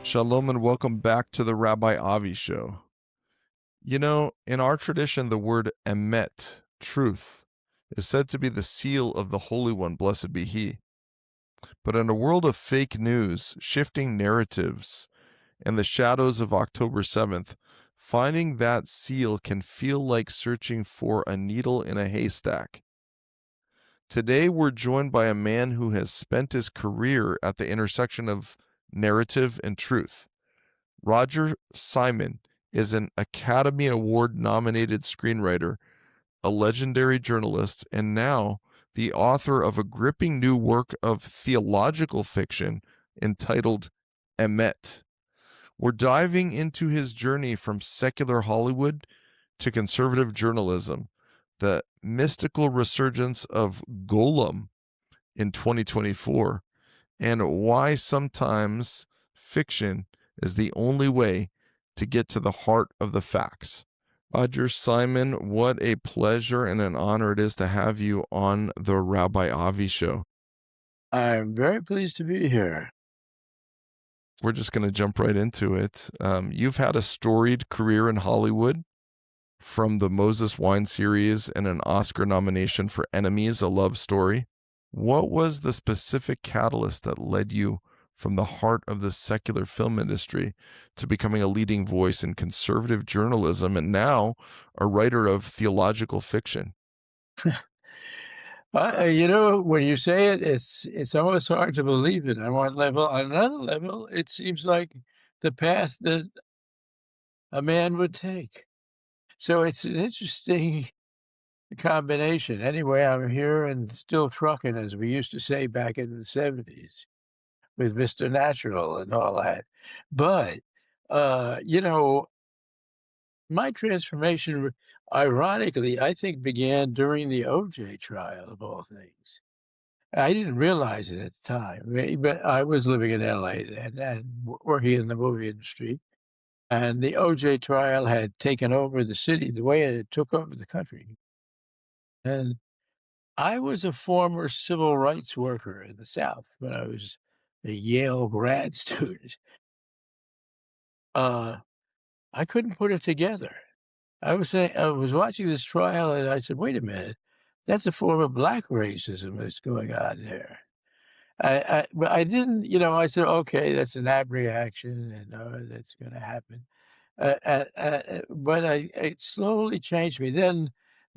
Shalom and welcome back to the Rabbi Avi Show. You know, in our tradition, the word EMET, truth, is said to be the seal of the Holy One, blessed be He. But in a world of fake news, shifting narratives, and the shadows of October 7th, finding that seal can feel like searching for a needle in a haystack. Today, we're joined by a man who has spent his career at the intersection of narrative and truth. Roger Simon is an Academy Award nominated screenwriter, a legendary journalist, and now the author of a gripping new work of theological fiction entitled EMET. We're diving into his journey from secular Hollywood to conservative journalism, the mystical resurgence of Golem in 2024, and why sometimes fiction is the only way to get to the heart of the facts. Roger Simon, what a pleasure and an honor it is to have you on the Rabbi Avi Show. I'm very pleased to be here. We're just going to jump right into it. You've had a storied career in Hollywood, from the Moses Wine series and an Oscar nomination for Enemies, a love story. What was the specific catalyst that led you from the heart of the secular film industry to becoming a leading voice in conservative journalism and now a writer of theological fiction? When you say it, it's almost hard to believe it on one level. On another level, it seems like the path that a man would take. So it's an interesting combination. Anyway, I'm here and still trucking, as we used to say back in the 70s, with Mr. Natural and all that. But, you know, my transformation, ironically, I think began during the OJ trial, of all things. I didn't realize it at the time, but I was living in LA then and working in the movie industry. And the OJ trial had taken over the city the way it took over the country. And I was a former civil rights worker in the South when I was a Yale grad student. Uh, I couldn't put it together. I was watching this trial and I said, wait a minute, that's a form of black racism that's going on there. But I didn't, I said, okay, that's an ab reaction and that's going to happen. But it slowly changed me. Then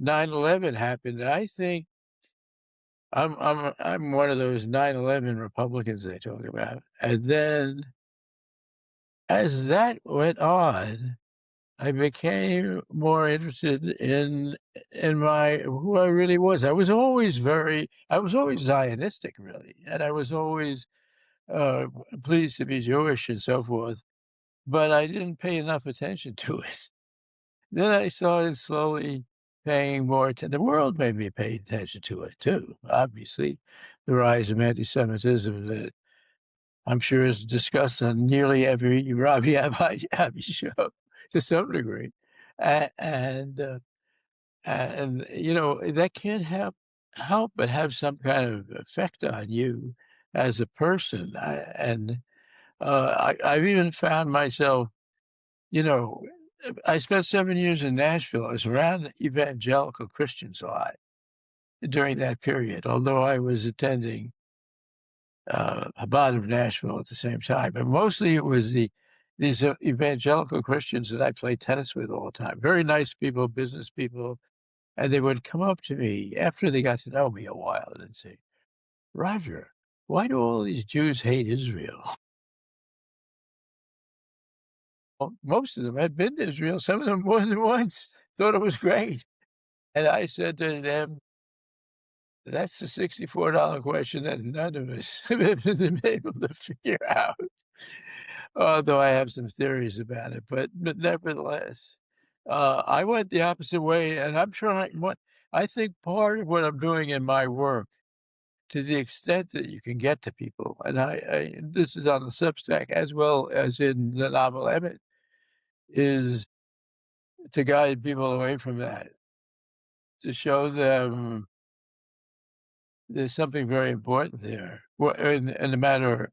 9/11 happened. And I think I'm one of those 9/11 Republicans they talk about. And then as that went on, I became more interested in my who I really was. I was always Zionistic, really, and I was always uh, pleased to be Jewish and so forth, but I didn't pay enough attention to it. Then I started slowly paying more attention. The world made me pay attention to it too. Obviously, the rise of anti-Semitism that I'm sure is discussed on nearly every Rabbi Avi show to some degree, and that can't help but have some kind of effect on you as a person. I've even found myself, you know, I spent 7 years in Nashville. I was around evangelical Christians a lot during that period, although I was attending Chabad of Nashville at the same time. But mostly it was these evangelical Christians that I played tennis with all the time. Very nice people, business people. And they would come up to me after they got to know me a while and say, Roger, why do all these Jews hate Israel? Well, most of them had been to Israel, some of them more than once, thought it was great. And I said to them, that's the $64 question that none of us have been able to figure out. Although I have some theories about it, but nevertheless, I went the opposite way, and I'm trying. What I think part of what I'm doing in my work, to the extent that you can get to people, and this is on the Substack as well as in the novel Emmett, is to guide people away from that, to show them there's something very important there. Well, in the matter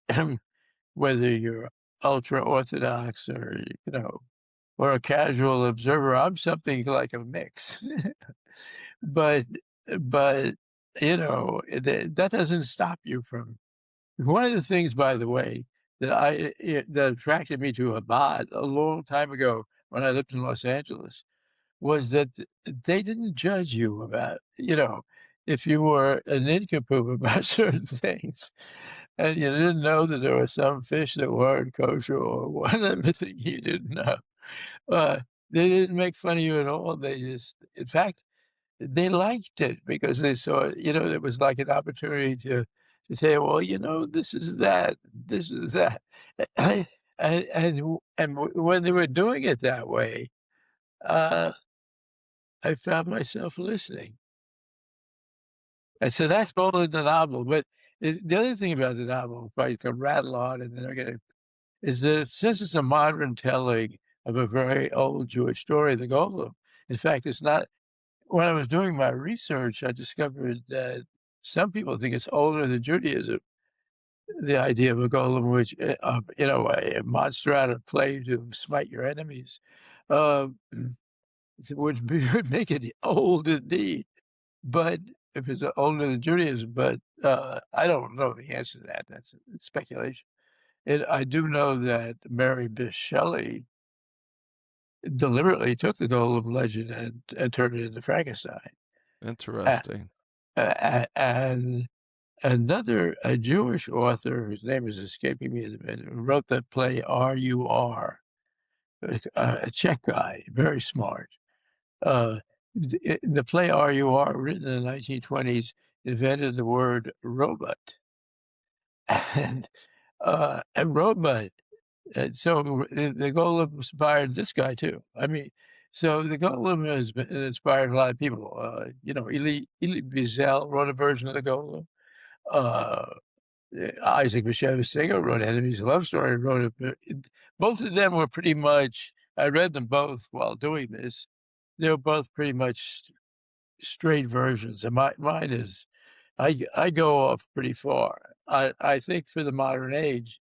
whether you're ultra-Orthodox or, or a casual observer. I'm something like a mix. But but, that doesn't stop you from one of the things, by the way, that attracted me to Abad a long time ago when I lived in Los Angeles was that they didn't judge you about, if you were a nincompoop about certain things, and you didn't know that there were some fish that weren't kosher or whatever thing you didn't know. Uh, they didn't make fun of you at all. They just in fact, they liked it because they saw, it was like an opportunity to say, "Well, this is that, this is that." When they were doing it that way, uh, I found myself listening. And so that's totally the novel, but the other thing about the novel, if I can rattle on and then I get is that since it's a modern telling of a very old Jewish story, the Golem, in fact, it's not when I was doing my research, I discovered that some people think it's older than Judaism, the idea of a golem, which, a monster out of clay to smite your enemies, um, it would make it old indeed. But if it's older than Judaism, but I don't know the answer to that. That's speculation. And I do know that Mary Bysshe Shelley deliberately took the golem legend and turned it into Frankenstein. A- Interesting. and a Jewish author whose name is escaping me at the minute, who wrote that play R.U.R., a Czech guy, very smart. The play R.U.R., written in the 1920s, invented the word robot. And robot. And so the Golem inspired this guy too. I mean, so the Golem has inspired a lot of people. Elie Wiesel wrote a version of the Golem. Uh, Isaac Bashevis Singer wrote Enemies: A Love Story. Both of them were pretty much. I read them both while doing this. They were both pretty much straight versions, and mine is. I go off pretty far. I think for the modern age,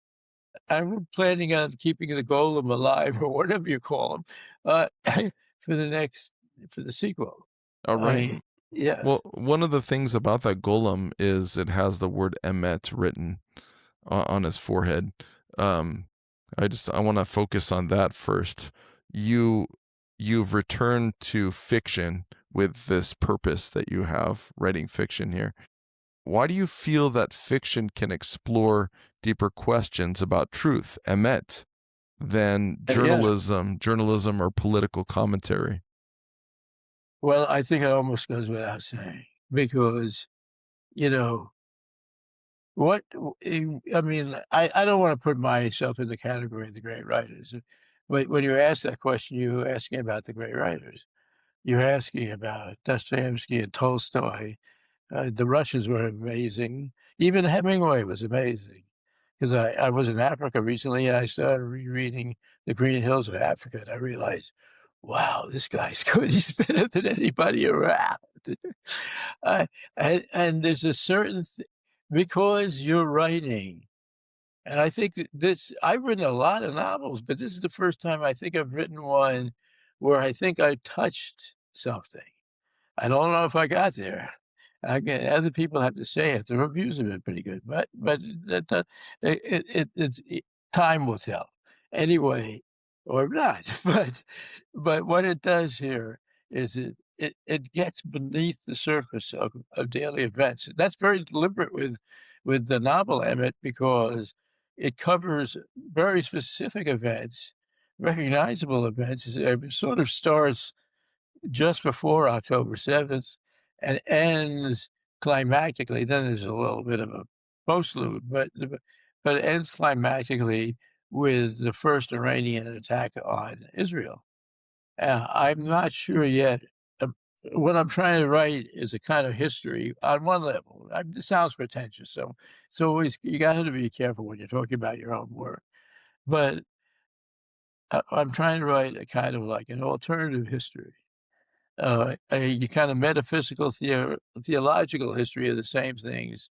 I'm planning on keeping the Golem alive or whatever you call him, for for the sequel. All I right. mean, yeah, Well, one of the things about that golem is it has the word emet written on his forehead. Um, I want to focus on that first. You you've returned to fiction with this purpose that you have writing fiction here. Why do you feel that fiction can explore deeper questions about truth, emet, than yeah. journalism or political commentary? Well, I think it almost goes without saying because, you know, I mean, I don't want to put myself in the category of the great writers. But when you ask that question, you're asking about the great writers. You're asking about Dostoevsky and Tolstoy. The Russians were amazing. Even Hemingway was amazing. Because I was in Africa recently and I started rereading The Green Hills of Africa and I realized, wow, this guy's good. He's better than anybody around. uh, and there's a certain, because you're writing, and I think that I've written a lot of novels, but this is the first time I think I've written one where I think I touched something. I don't know if I got there. Again, other people have to say it. The reviews have been pretty good, but time will tell. Anyway, or not. But what it does here is it gets beneath the surface of daily events. That's very deliberate with the novel Emmett because it covers very specific events, recognizable events. It sort of starts just before October 7th and ends climactically. Then there's a little bit of a postlude, but it ends climactically with the first Iranian attack on Israel. I'm not sure yet. Uh, what I'm trying to write is a kind of history on one level. This sounds pretentious, so always you got to be careful when you're talking about your own work. But I'm trying to write a kind of like an alternative history, a kind of metaphysical, theological history of the same things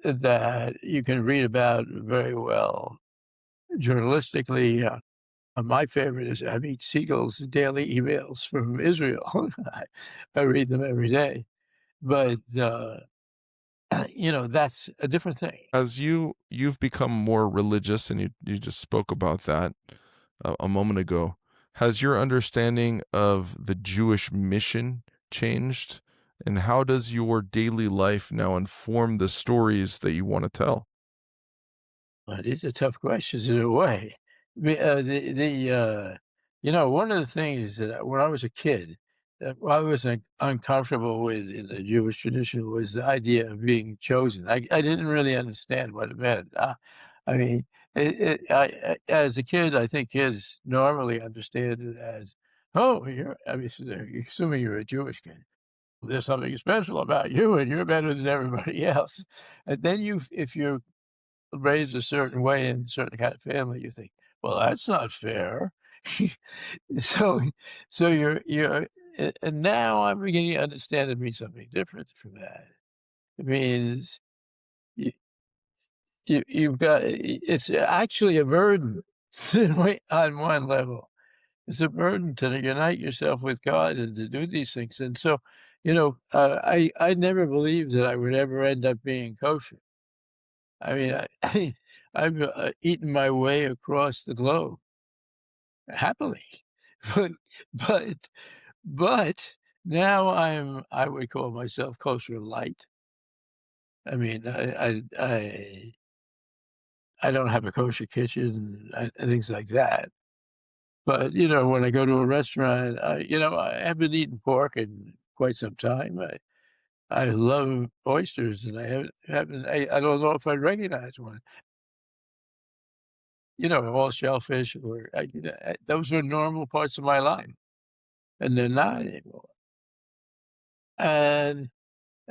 that you can read about very well journalistically, my favorite is Amit Siegel's daily emails from Israel. I read them every day, but, that's a different thing. As you've become more religious, and you just spoke about that a moment ago, has your understanding of the Jewish mission changed? And how does your daily life now inform the stories that you want to tell? Well, these are tough questions in a way. One of the things that when I was a kid, that I was uncomfortable with in the Jewish tradition was the idea of being chosen. I didn't really understand what it meant. I mean, as a kid, I think kids normally understand it as, oh, I mean, so they're assuming you're a Jewish kid. There's something special about you, and you're better than everybody else. And then if you're raised a certain way in a certain kind of family, you think, "Well, that's not fair." So and now I'm beginning to understand it means something different from that. It means you you've got it's actually a burden on one level. It's a burden to unite yourself with God and to do these things, and so, I never believed that I would ever end up being kosher. I mean, I've, eaten my way across the globe happily, but but but now I would call myself kosher light. I mean, I don't have a kosher kitchen and things like that, but, when I go to a restaurant, I haven't eaten pork in quite some time. I love oysters, and I don't know if I recognize one. All shellfish were those were normal parts of my life, and they're not anymore. And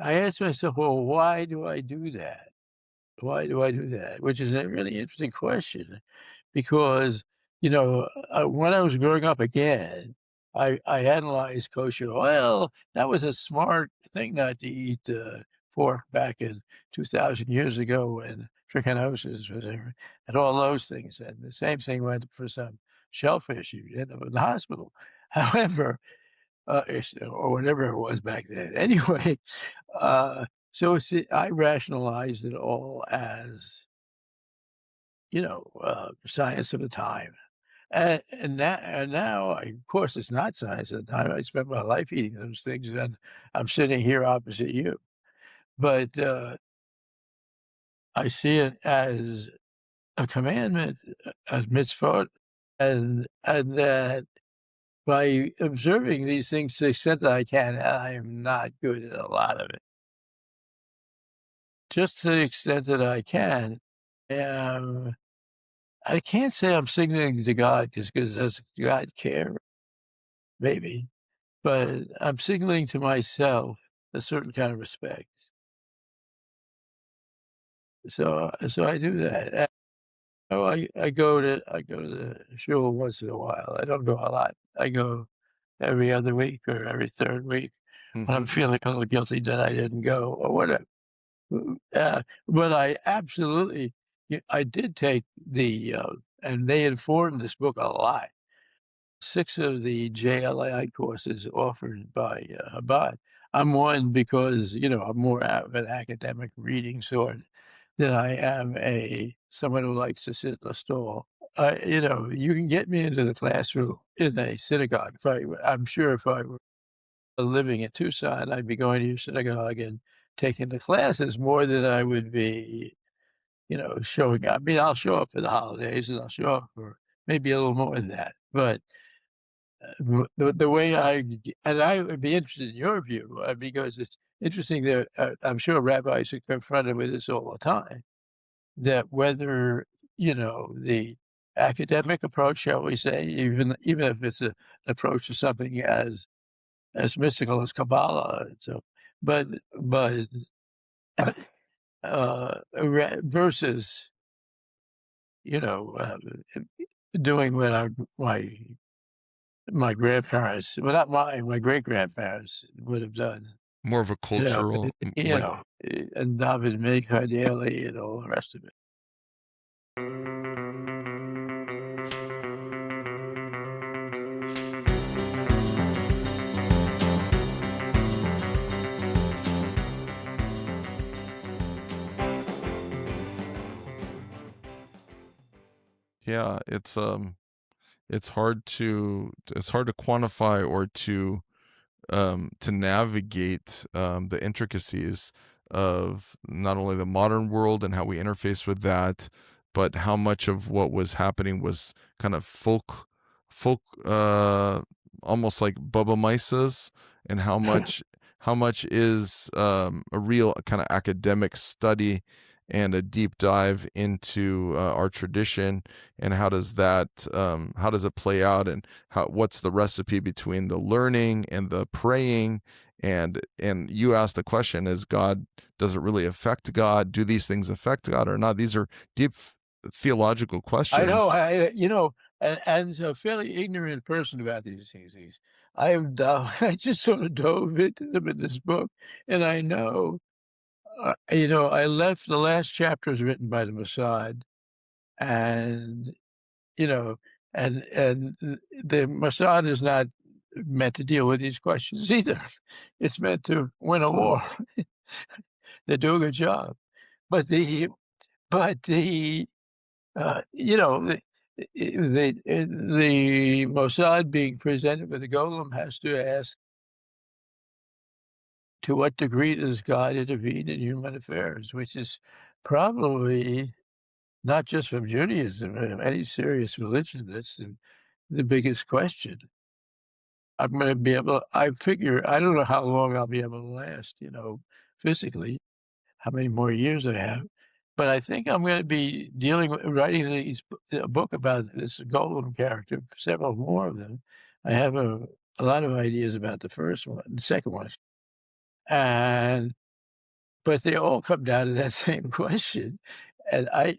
I asked myself, "Well, why do I do that? Why do I do that?" Which is a really interesting question because, when I was growing up again, I analyzed kosher. Well, that was a smart thing not to eat, pork back in 2,000 years ago when trichinosis was there and all those things, and the same thing went for some shellfish. You end up in the hospital. However, or whatever it was back then. Anyway, so I rationalized it all as, science of the time. And now, of course, it's not science at the time. I spent my life eating those things, and I'm sitting here opposite you. But I see it as a commandment, a mitzvot, and that by observing these things to the extent that I can, and I am not good at a lot of it, just to the extent that I can, um, I can't say I'm signaling to God just because does God care? Maybe. But I'm signaling to myself a certain kind of respect. So I do that. I go to the shul once in a while. I don't go a lot. I go every other week or every third week when I'm Mhm. feeling a little guilty that I didn't go or whatever. But I absolutely I did take and they informed this book a lot. 6 of the JLAI courses offered by, Chabad. I'm one because, I'm more of an academic reading sort than I am someone who likes to sit in a stall. You can get me into the classroom in a synagogue. I'm sure if I were living in Tucson, I'd be going to your synagogue and taking the classes more than I would be, showing up. I mean, I'll show up for the holidays, and I'll show up for maybe a little more than that, but the way and I would be interested in your view, because it's interesting that, I'm sure rabbis are confronted with this all the time, that whether, the academic approach, shall we say, even if it's an approach to something as mystical as Kabbalah, so but but, versus, you know, doing what my grandparents, well, not my great-grandparents would have done, More of a cultural, like and daven mincha daily and all the rest of it. Yeah, it's hard to quantify or to navigate the intricacies of not only the modern world and how we interface with that, but how much of what was happening was kind of folk, almost like Bubba Mises, and how much is a real kind of academic study and a deep dive into our tradition, and how does it play out, and what's the recipe between the learning and the praying, and you asked the question, is God, does it really affect God, do these things affect God or not? These are deep theological I know, questions. and a fairly ignorant person about these things. I have I just sort of dove into them in this book, and I know, I left the last chapters written by the Mossad, and you know, the Mossad is not meant to deal with these questions either. It's meant to win a war. They do a good job, but the the Mossad being presented with the Golem has to ask, to what degree does God intervene in human affairs? Which is probably not just from Judaism, any serious religion. That's the biggest question. I'm going to be able. I figure I don't know how long I'll be able to last. Physically, how many more years I have. But I think I'm gonna be writing a book about this Golem character, several more of them. I have a lot of ideas about the second one, and but they all come down to that same question, and I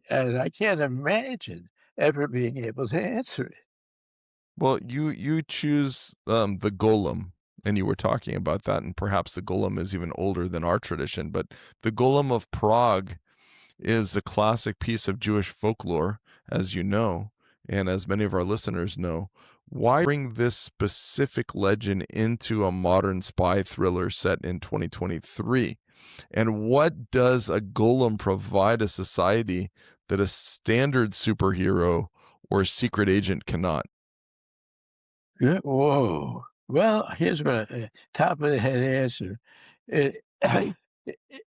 can't imagine ever being able to answer it. Well, you choose the golem, and you were talking about that, and perhaps the golem is even older than our tradition, but the Golem of Prague is a classic piece of Jewish folklore, as you know, and as many of our listeners know. Why bring this specific legend into a modern spy thriller set in 2023? And what does a golem provide a society that a standard superhero or secret agent cannot? Yeah, whoa. Well, here's what top of the head answer. It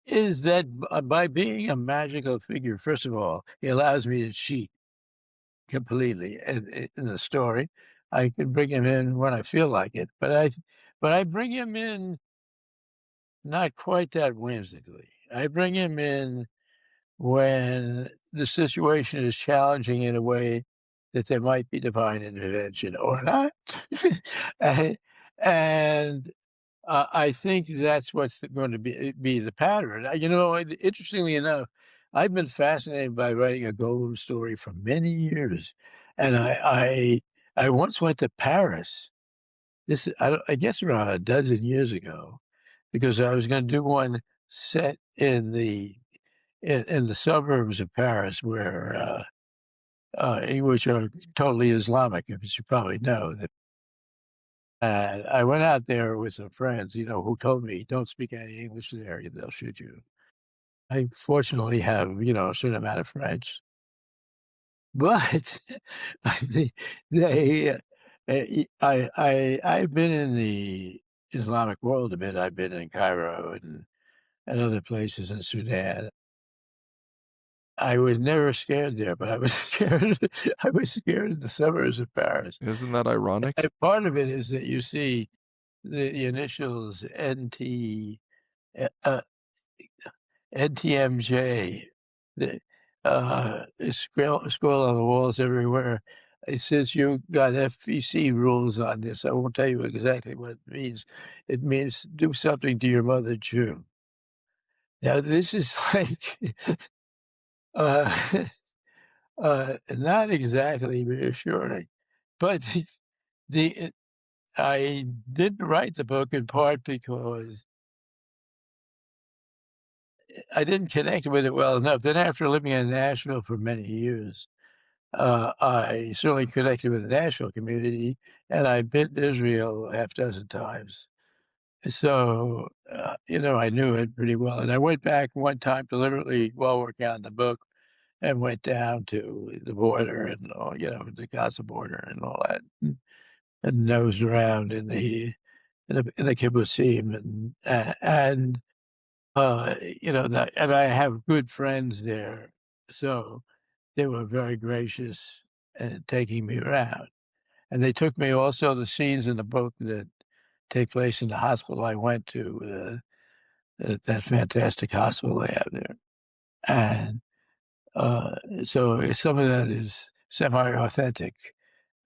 is that by being a magical figure, first of all, it allows me to cheat completely in the story. I can bring him in when I feel like it, but I bring him in not quite that whimsically. I bring him in when the situation is challenging in a way that there might be divine intervention or not. and and I think that's what's going to be the pattern. Interestingly enough, I've been fascinated by writing a Golem story for many years, and I once went to Paris. I guess around a dozen years ago, because I was going to do one set in the suburbs of Paris, which are totally Islamic, as you probably know. And I went out there with some friends, who told me, "Don't speak any English there; they'll shoot you." I fortunately have, a certain amount of French, but they, I've been in the Islamic world a bit. I've been in Cairo and other places in Sudan. I was never scared there, but I was scared. I was scared in the suburbs of Paris. Isn't that ironic? And part of it is that you see the initials uh, uh, NTMJ, scroll on the walls everywhere. It says you got FEC rules on this. I won't tell you exactly what it means. It means do something to your mother too. Now this is like uh, not exactly reassuring, but the I didn't write the book in part because I didn't connect with it well enough. Then after living in Nashville for many years, I certainly connected with the Nashville community, and I've been to Israel a half dozen times. So, I knew it pretty well. And I went back one time deliberately while working on the book and went down to the border and all, the Gaza border and all that, and nosed around in the kibbutzim and I have good friends there, so they were very gracious in taking me around. And they took me also the scenes in the book that take place in the hospital I went to, that fantastic hospital they have there. And so some of that is semi-authentic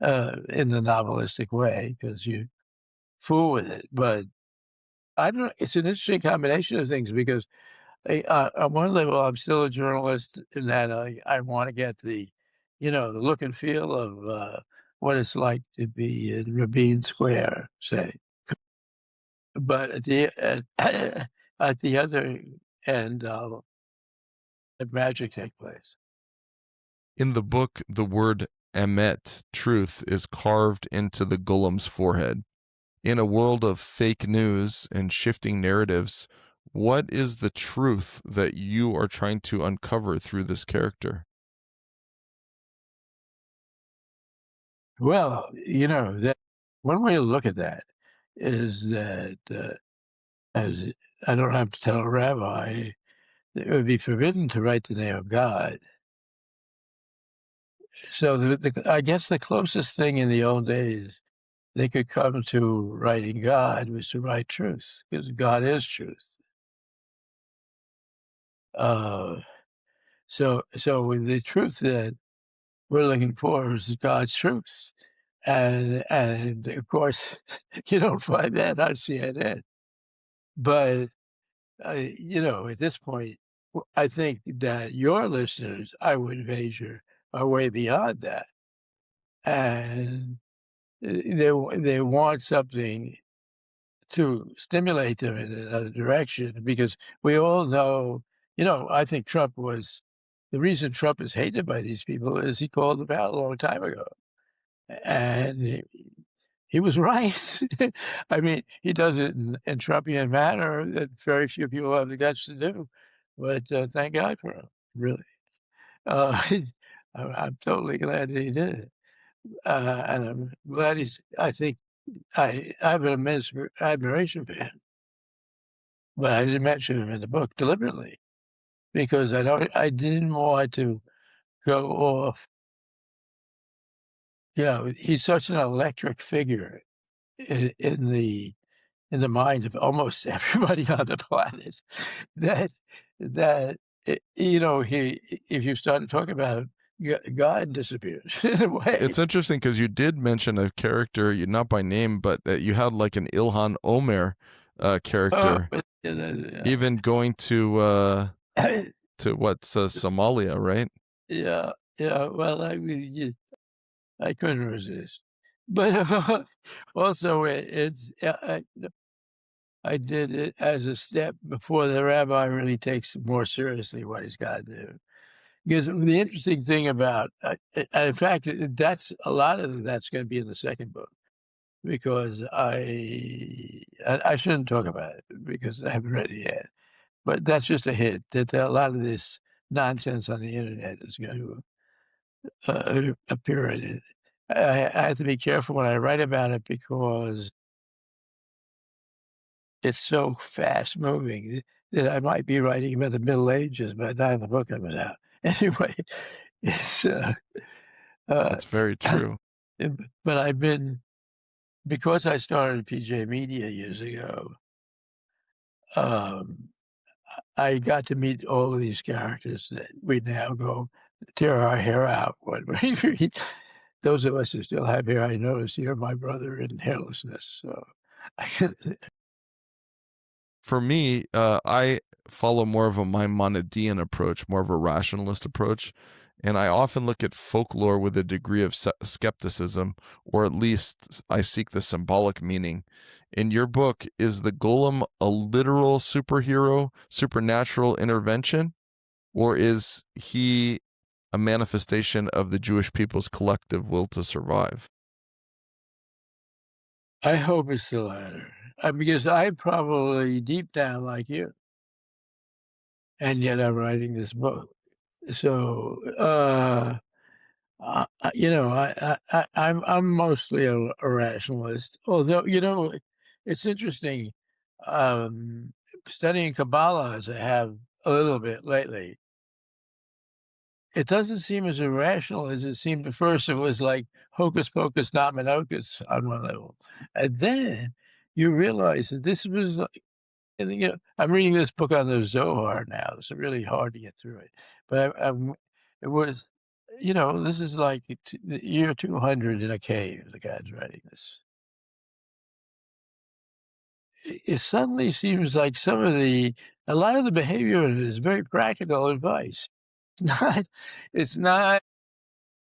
in the novelistic way because you fool with it. But I don't know. It's an interesting combination of things because on one level, I'm still a journalist in that I want to get the look and feel of what it's like to be in Rabin Square, say. But at the other end, let magic take place. In the book, the word emet, truth, is carved into the Golem's forehead. In a world of fake news and shifting narratives, what is the truth that you are trying to uncover through this character? Well, that one way to look at that is that as I don't have to tell a rabbi, it would be forbidden to write the name of God. So I guess the closest thing in the old days they could come to writing God was to write truth, because God is truth. Uh, so the truth that we're looking for is God's truth, and of course you don't find that on CNN. But at this point, I think that your listeners, I would wager, are way beyond that, and they want something to stimulate them in another direction because we all know, I think the reason Trump is hated by these people is he called them out a long time ago. And he was right. I mean, he does it in Trumpian manner that very few people have the guts to do. But thank God for him, really. Uh, I'm totally glad that he did it. And I'm glad I think I have an immense admiration for him. But I didn't mention him in the book deliberately because I didn't want to go off. He's such an electric figure in the mind of almost everybody on the planet that he if you start to talk about him, God disappears in a way. It's interesting because you did mention a character, not by name, but that you had like an Ilhan Omer character, But, even going to Somalia, right? yeah, yeah. Well, I mean, I couldn't resist, but also I did it as a step before the rabbi really takes more seriously what he's got to do. Because the interesting thing about, in fact, that's a lot of that's going to be in the second book. Because I shouldn't talk about it because I haven't read it yet. But that's just a hint that a lot of this nonsense on the internet is going to appear in it. I have to be careful when I write about it because it's so fast moving that I might be writing about the Middle Ages by the time the book comes out. Anyway, it's That's very true. but because I started PJ Media years ago, um, I got to meet all of these characters that we now go tear our hair out when we read. Those of us who still have hair, I notice you're my brother in hairlessness. So For me, I follow more of a Maimonidean approach, more of a rationalist approach. And I often look at folklore with a degree of skepticism, or at least I seek the symbolic meaning. In your book, is the golem a literal superhero, supernatural intervention, or is he a manifestation of the Jewish people's collective will to survive? I hope it's the latter. Because I'm probably deep down like you, and yet I'm writing this book. So, I'm mostly a rationalist, although, it's interesting, um, studying Kabbalah as I have a little bit lately. It doesn't seem as irrational as it seemed at first. It was like hocus pocus dominocus on one level. And then you realize that this was like, and, I'm reading this book on the Zohar now. It's really hard to get through it. But it was, this is like the year 200 in a cave. The guy's writing this. It suddenly seems like a lot of the behavior in it is very practical advice. It's not, it's not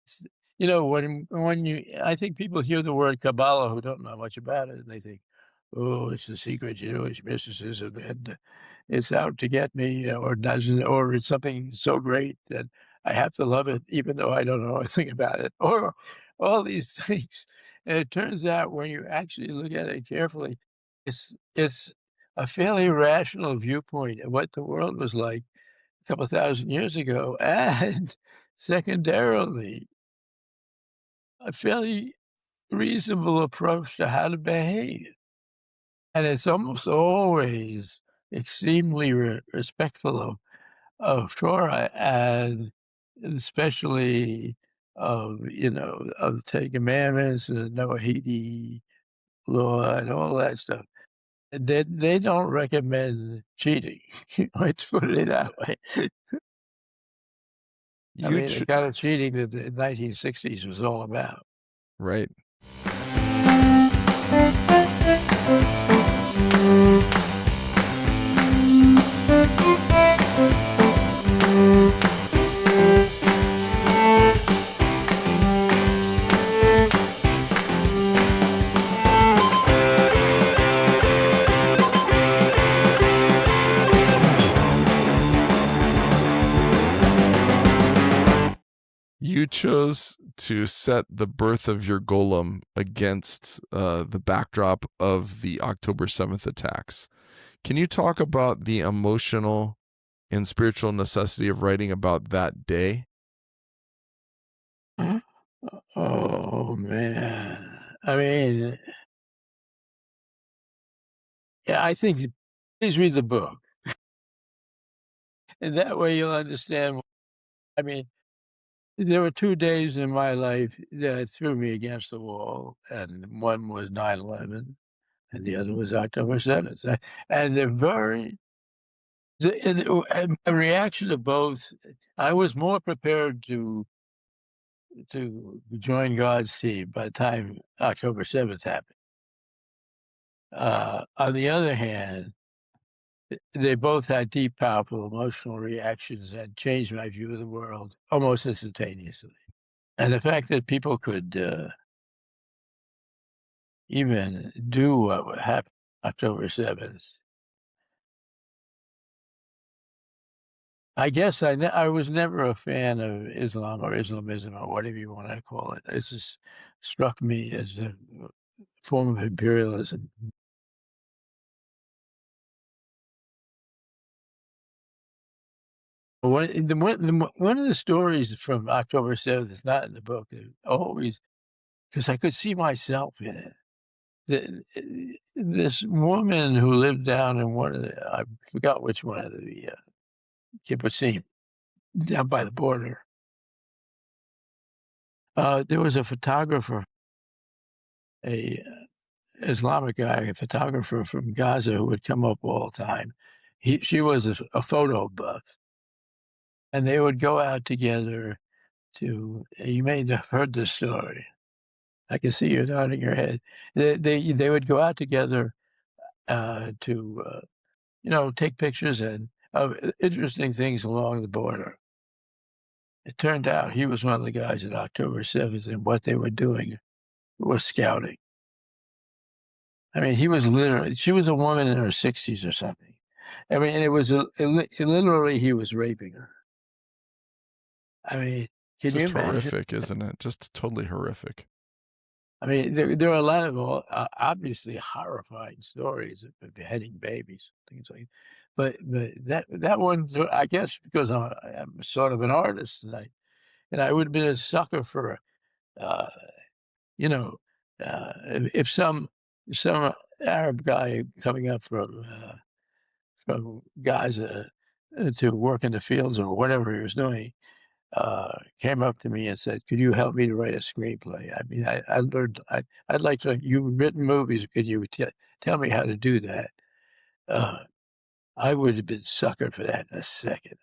S when I think people hear the word Kabbalah who don't know much about it, and they think, "Oh, it's the secret Jewish mysticism, and it's out to get me, or doesn't or it's something so great that I have to love it even though I don't know a thing about it," or all these things. And it turns out when you actually look at it carefully, it's a fairly rational viewpoint of what the world was like a couple thousand years ago, and secondarily a fairly reasonable approach to how to behave. And it's almost always extremely respectful of Torah and especially of the Ten Commandments and the Noahidi law and all that stuff. They don't recommend cheating. Let's put it that way. I You mean, the ch- kind of cheating that the 1960s was all about. right. You chose to set the birth of your golem against the backdrop of the October 7th attacks. Can you talk about the emotional and spiritual necessity of writing about that day? Oh, man. I mean, yeah, I think please read the book, and that way you'll understand. I mean, there were 2 days in my life that threw me against the wall, and one was 9/11, and the other was October 7th, and they're very and my reaction to both, I was more prepared to join God's team by the time October 7th happened. On the other hand, they both had deep, powerful emotional reactions that changed my view of the world almost instantaneously. And the fact that people could even do what happened October 7th, I guess I was never a fan of Islam or Islamism or whatever you want to call it. It just struck me as a form of imperialism. One of the stories from October 7th is not in the book. It always because I could see myself in it. This woman who lived down in one of the I forgot which one of the, kibbutzim down by the border. There was a photographer, a Islamic guy, a photographer from Gaza who would come up all the time. She was a photo buff, and they would go out together to you may have heard this story. I can see you nodding your head. They would go out together, to, take pictures and of interesting things along the border. It turned out he was one of the guys at October 7th, and what they were doing was scouting. I mean, he was literally she was a woman in her 60s or something. I mean, and it was literally he was raping her. I mean, can you Just imagine? horrific, isn't it? Just totally horrific. I mean, there are a lot of obviously horrifying stories of beheading babies, things like. But that one, I guess, because I'm sort of an artist, and I would have been a sucker for, uh, you know, if some Arab guy coming up from Gaza to work in the fields or whatever he was doing, came up to me and said, "Could you help me to write a screenplay?" I mean, I learned I'd like to. You've written movies. Could you tell me how to do that? Uh, I would have been sucker for that in a second.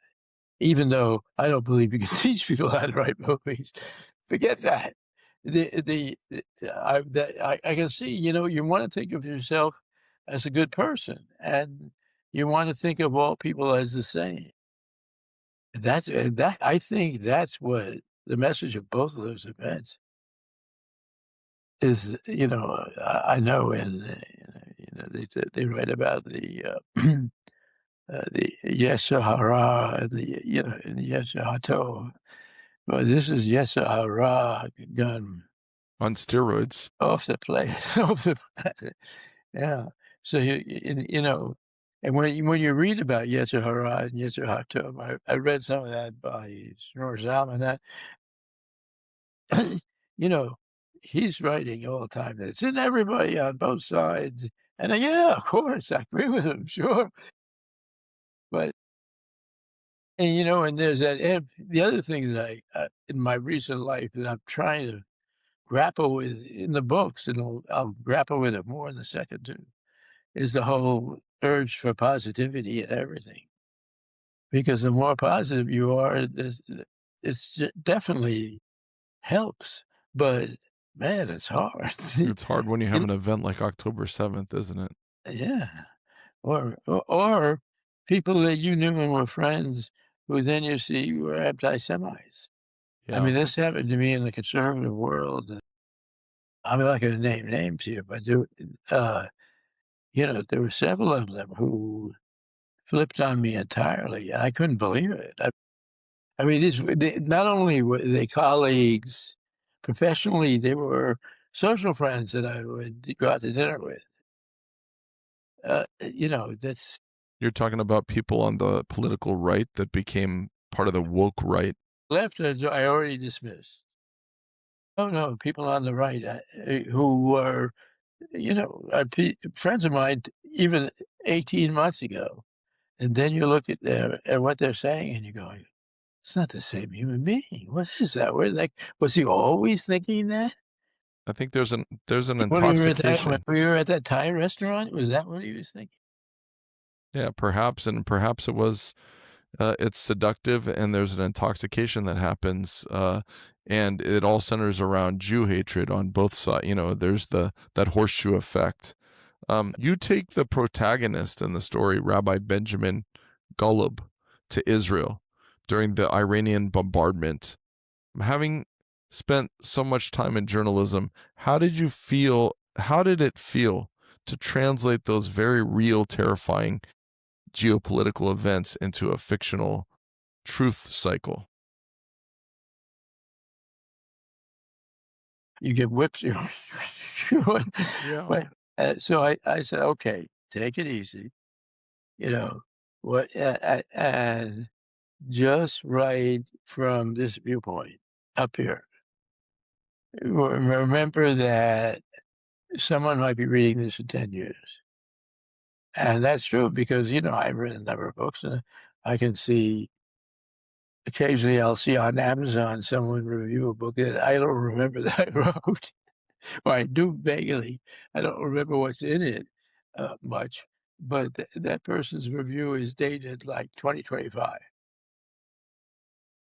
Even though I don't believe you can teach people how to write movies, forget that. I can see. You want to think of yourself as a good person, and you want to think of all people as the same. That I think that's what the message of both of those events is. I know they write about the Yetzer Hara, and the Yetzer Hatov. Well, this is Yetzer Hara gone On steroids. off the place, off the planet. Yeah. So and when you read about Yetzer Hara and Yetzer Hatov, I read some of that by Shneur Zalman. You know, he's writing all the time that it's in everybody on both sides. And yeah, of course, I agree with him, sure. But and there's that. And the other thing that in my recent life that I'm trying to grapple with in the books, and I'll grapple with it more in the second two, is the whole urge for positivity and everything. Because the more positive you are, definitely helps. But man, it's hard. It's hard when you have You an event like October 7th, isn't it? Yeah. Or people that you knew and were friends who then you see were anti-Semites. I Yeah. mean, this happened to me in the conservative world. I'm not gonna name names here, but there were several of them who flipped on me entirely. I couldn't believe it. I mean, not only were they colleagues professionally, they were social friends that I would go out to dinner with. That's You're talking about people on the political right that became part of the woke right. left, I already dismissed. Oh, no, people on the right, who were, friends of mine even 18 months ago. And then you look at what they're saying and you're going, "It's not the same human being. What is that?" Was he always thinking that? I think there's an When intoxication. we were at that Thai restaurant, was that what he was thinking? Yeah, perhaps, and perhaps it's seductive, and there's an intoxication that happens, and it all centers around Jew hatred on both sides. There's that horseshoe effect. You take the protagonist in the story, Rabbi Benjamin Golub, to Israel during the Iranian bombardment. Having spent so much time in journalism, how did you feel? How did it feel to translate those very real, terrifying geopolitical events into a fictional truth cycle? You get whipped. Yeah. Well, so I said, "Okay, take it easy." You know, and just write from this viewpoint up here. Remember that someone might be reading this in 10 years. And that's true because, I've written a number of books and I can see occasionally I'll see on Amazon someone review a book that I don't remember that I wrote, or I do vaguely. I don't remember what's in it much, but that person's review is dated like 2025.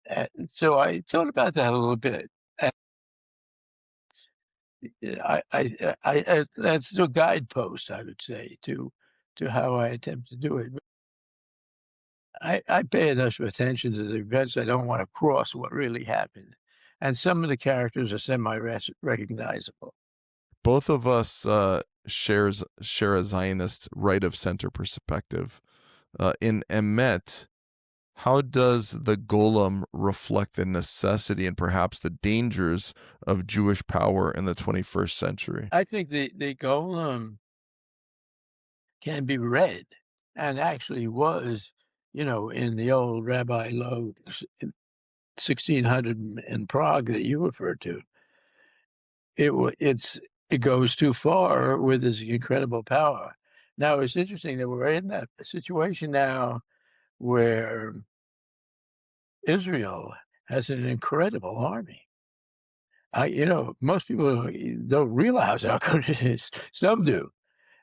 And so I thought about that a little bit. And that's a guidepost, I would say, to how I attempt to do it. I pay enough attention to the events. I don't want to cross what really happened. And some of the characters are semi-recognizable. Both of us share a Zionist right of center perspective. In EMET, how does the Golem reflect the necessity and perhaps the dangers of Jewish power in the 21st century? I think the Golem can be read and actually was, in the old Rabbi Low 1600 in Prague that you referred to. It goes too far with this incredible power. Now, it's interesting that we're in that situation now where Israel has an incredible army. Most people don't realize how good it is. Some do.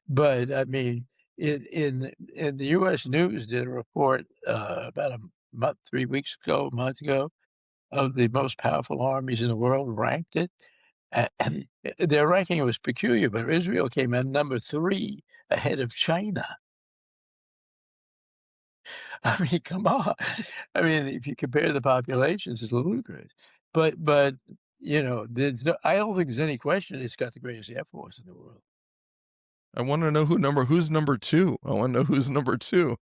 But, I mean, in the U.S. News did a report, about a month, 3 weeks ago, a month ago, of the most powerful armies in the world, ranked it, and their ranking was peculiar, but Israel came in number 3 ahead of China. I mean, come on. I mean, if you compare the populations, it's ludicrous. But, I don't think there's any question it's got the greatest air force in the world. I want to know who's number 2. I want to know who's number 2.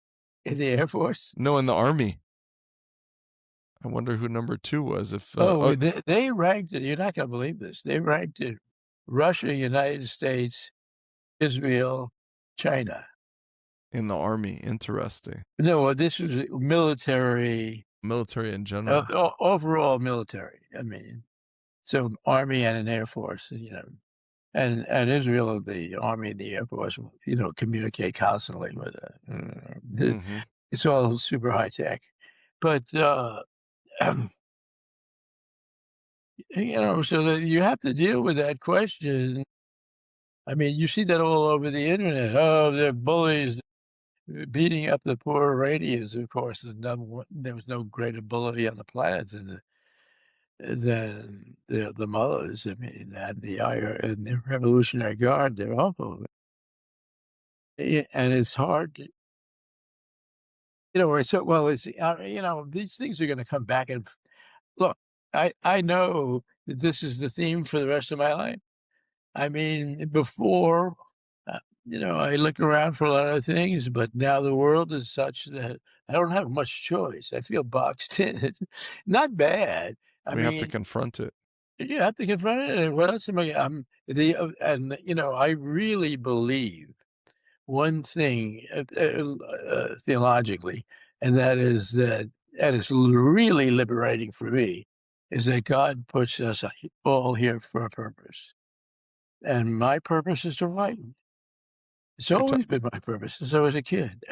In the Air Force? No, in the Army. I wonder who number 2 was. They ranked it. You're not gonna believe this. They ranked it Russia, United States, Israel, China. In the Army. Interesting. No, this was military, Military in general. overall military. I mean, so Army and an Air Force, and Israel, the Army and the Air Force, communicate constantly with it. Mhm. It's all super high tech. But, so that you have to deal with that question. I mean, you see that all over the internet. Oh, they're bullies beating up the poor Iranians. Of course, there was no greater bully on the planet than the mullahs. I mean, and the Revolutionary Guard. They're awful. And it's hard. These things are going to come back and look. I know that this is the theme for the rest of my life. I mean, before, I look around for a lot of things, but now the world is such that I don't have much choice. I feel boxed in. It's not bad. I We have to mean, confront it. you have to confront it. And what else am I? I really believe one thing theologically, and that is that, and it's really liberating for me, is that God puts us all here for a purpose. And my purpose is to write. It's You're ta always been my purpose since I was a kid.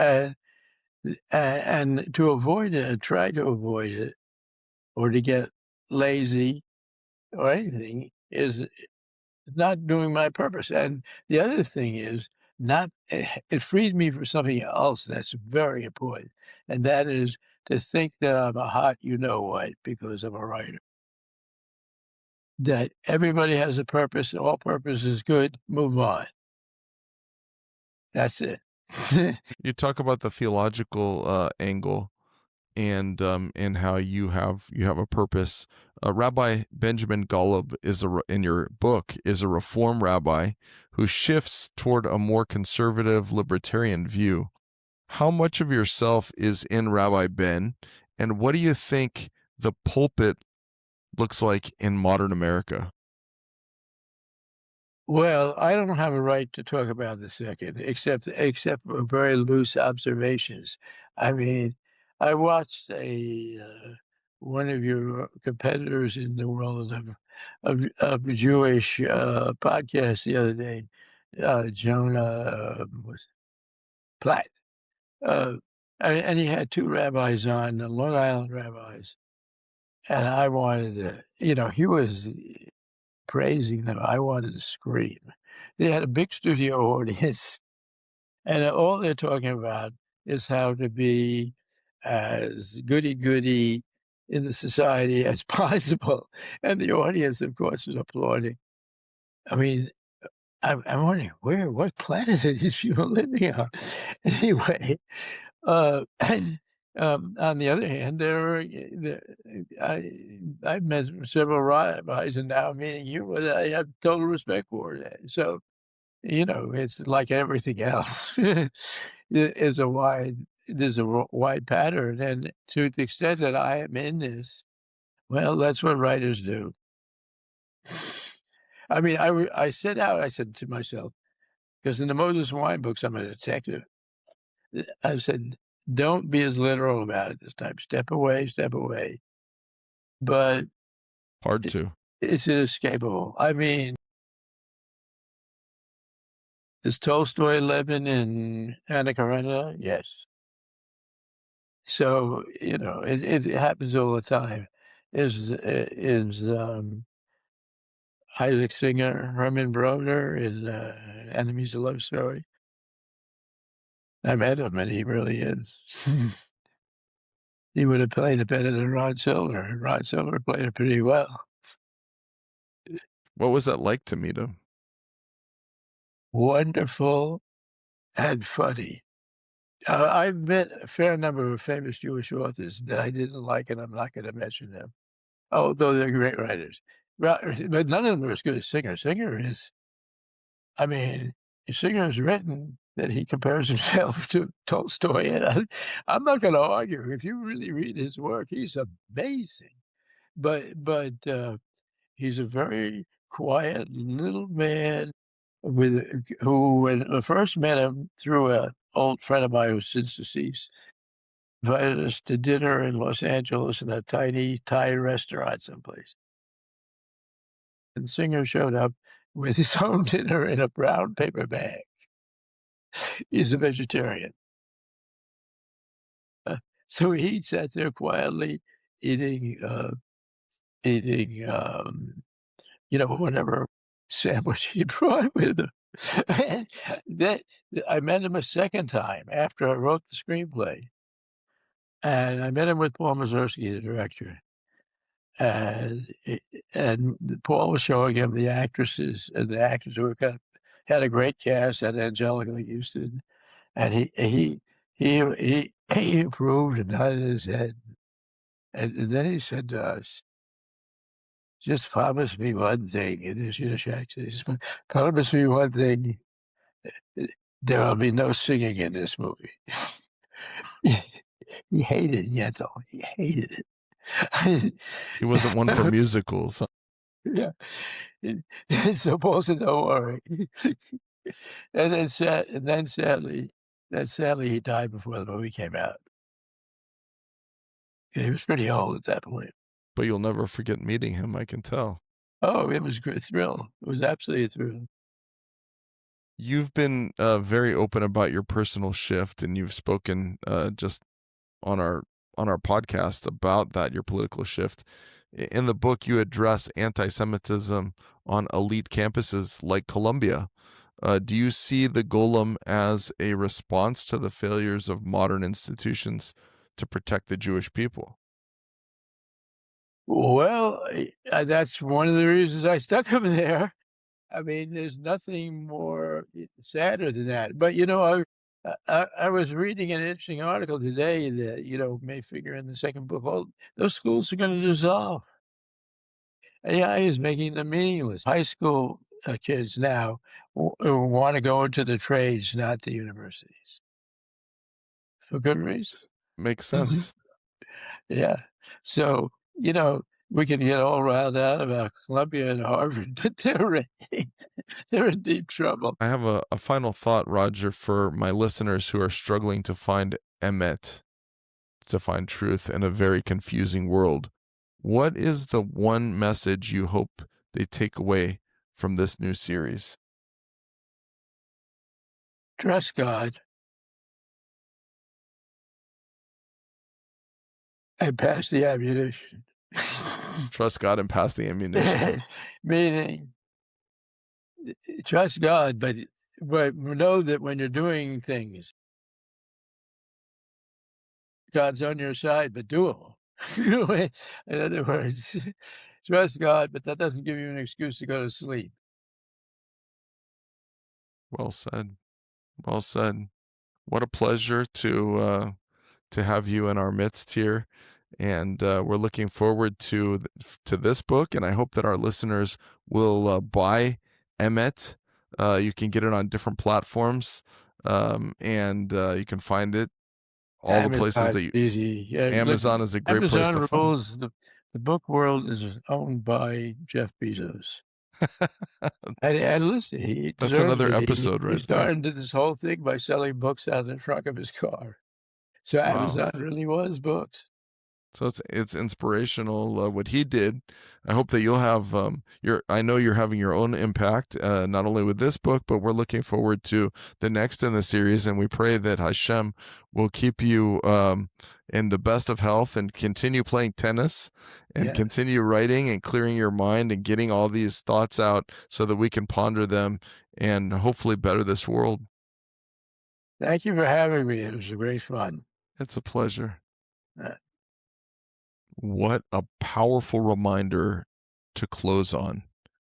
And to avoid it, try to avoid it, or to get lazy or anything is not doing my purpose. And the other thing is it freed me for something else that's very important. And that is to think that I'm a hot you-know-what because I'm a writer. That everybody has a purpose, all purpose is good, move on. That's it. You talk about the theological angle and how you have a purpose. Rabbi Benjamin Golem in your book is a reform rabbi who shifts toward a more conservative libertarian view. How much of yourself is in Rabbi Ben, and what do you think the pulpit looks like in modern America? Well, I don't have a right to talk about the second, except for very loose observations. I mean, I watched one of your competitors in the world of Jewish podcast the other day, Jonah was Platt, uh, and he had two rabbis on, Long Island rabbis, and I wanted to, he was praising them. I wanted to scream. They had a big studio audience, and all they're talking about is how to be as goody-goody in the society as possible, and the audience, of course, was applauding. I mean, I'm wondering, what planet are these people living on? Anyway, and, on the other hand, I've met several rabbis, and now I'm meeting you, and I have total respect for it. So, it's like everything else. There's a wide pattern, and to the extent that I am in this, well, that's what writers do. I mean, I said to myself, because in the Moses Wine books, I'm a detective. I said, "Don't be as literal about it this time. Step away, step away." But Hard it to. it's inescapable. I mean, does Tolstoy live in Anna Karenina? Yes. So, it happens all the time. Is Isaac Singer Herman Broder in, Enemies: A Love Story? I met him, and he really is. He would have played it better than Rod Silver, and Rod Silver played it pretty well. What was that like to meet him? Wonderful and funny. I've met a fair number of famous Jewish authors that I didn't like, and I'm not gonna mention them, although they're great writers. Well, but none of them are as good as Singer. Singer is I mean, Singer has written that he compares himself to Tolstoy, and I'm not gonna argue. If you really read his work, he's amazing. But he's a very quiet little man who, when I first met him through an old friend of mine who's since deceased, invited us to dinner in Los Angeles in a tiny Thai restaurant someplace. And Singer showed up with his own dinner in a brown paper bag. He's a vegetarian. So he sat there quietly eating, whatever sandwich he brought with him. And that I met him a second time after I wrote the screenplay, and I met him with Paul Mazursky, the director, and Paul was showing him the actresses and the actors who had a great cast, had Angelica Houston, and he approved and nodded his head, and then he said to us, "Just promise me one thing," in his Yiddish accent. He said, "Promise me one thing, there will be no singing in this movie." He hated Yentl. He hated it. He wasn't one for musicals. Yeah. And so Paul said, "Don't worry." And then sadly, he died before the movie came out. He was pretty old at that point. But you'll never forget meeting him, I can tell. Oh, it was a great thrill. It was absolutely a thrill. You've been very open about your personal shift, and you've spoken just on our podcast about that, your political shift. In the book, you address anti-Semitism on elite campuses like Columbia. Do you see the Golem as a response to the failures of modern institutions to protect the Jewish people? Well, that's one of the reasons I stuck him there. I mean, there's nothing more sadder than that. But, I was reading an interesting article today that, may figure in the second book. Well, those schools are gonna dissolve. AI is making them meaningless. High school, kids now wanna go into the trades, not the universities, for good reason. Makes sense. Yeah. So, we can get all riled out about Columbia and Harvard, but they're in deep trouble. I have a final thought, Roger, for my listeners who are struggling to find emet, to find truth in a very confusing world. What is the one message you hope they take away from this new series? Trust God and pass the ammunition. Trust God and pass the ammunition. Meaning, trust God, but know that when you're doing things, God's on your side, but do them. In other words, trust God, but that doesn't give you an excuse to go to sleep. Well said. Well said. What a pleasure to have you in our midst here, and we're looking forward to this book. And I hope that our listeners will buy Emet. You can get it on different platforms, and you can find it all the places Amazon that you. easy. Yeah, Amazon listen, is a great place to Amazon find. rules. The book world is owned by Jeff Bezos. And listen, he That's deserves another it. episode He right there. started this whole thing by selling books out of the trunk of his car. So Wow. Amazon really was books. So it's inspirational what he did. I hope that you'll have I know you're having your own impact not only with this book, but we're looking forward to the next in the series, and we pray that Hashem will keep you in the best of health and continue playing tennis and Yes. continue writing and clearing your mind and getting all these thoughts out so that we can ponder them and hopefully better this world. Thank you for having me. It was a great fun. It's a pleasure. Uh, What a powerful reminder to close on.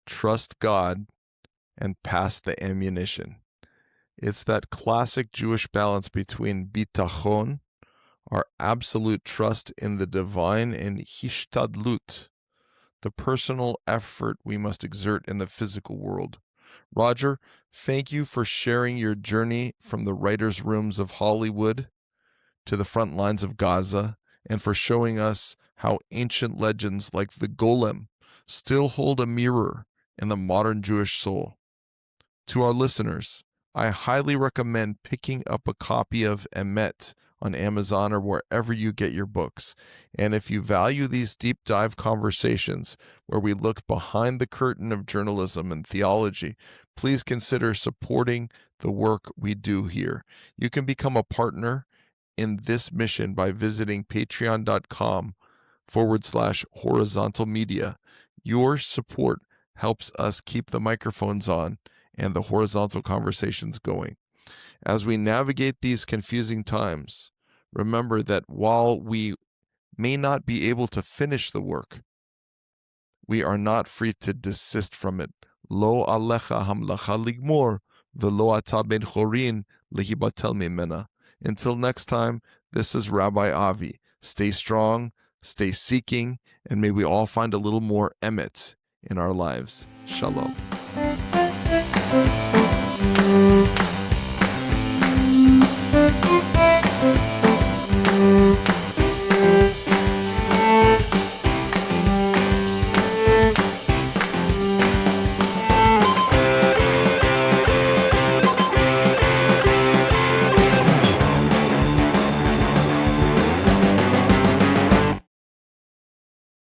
Trust God and pass the ammunition. It's that classic Jewish balance between Bitachon, our absolute trust in the divine, and Hishtadlut, the personal effort we must exert in the physical world. Roger, thank you for sharing your journey from the writer's rooms of Hollywood to the front lines of Gaza, and for showing us how ancient legends like the Golem still hold a mirror in the modern Jewish soul. To our listeners, I highly recommend picking up a copy of EMET on Amazon or wherever you get your books. And if you value these deep dive conversations where we look behind the curtain of journalism and theology, please consider supporting the work we do here. You can become a partner in this mission by visiting patreon.com/horizontal media. Your support helps us keep the microphones on and the horizontal conversations going. As we navigate these confusing times, remember that while we may not be able to finish the work, we are not free to desist from it. Lo alecha hamlacha ligmor, velo ata ben chorin lehibatel mimena. Until next time, this is Rabbi Avi. Stay strong, stay seeking, and may we all find a little more emet in our lives. Shalom.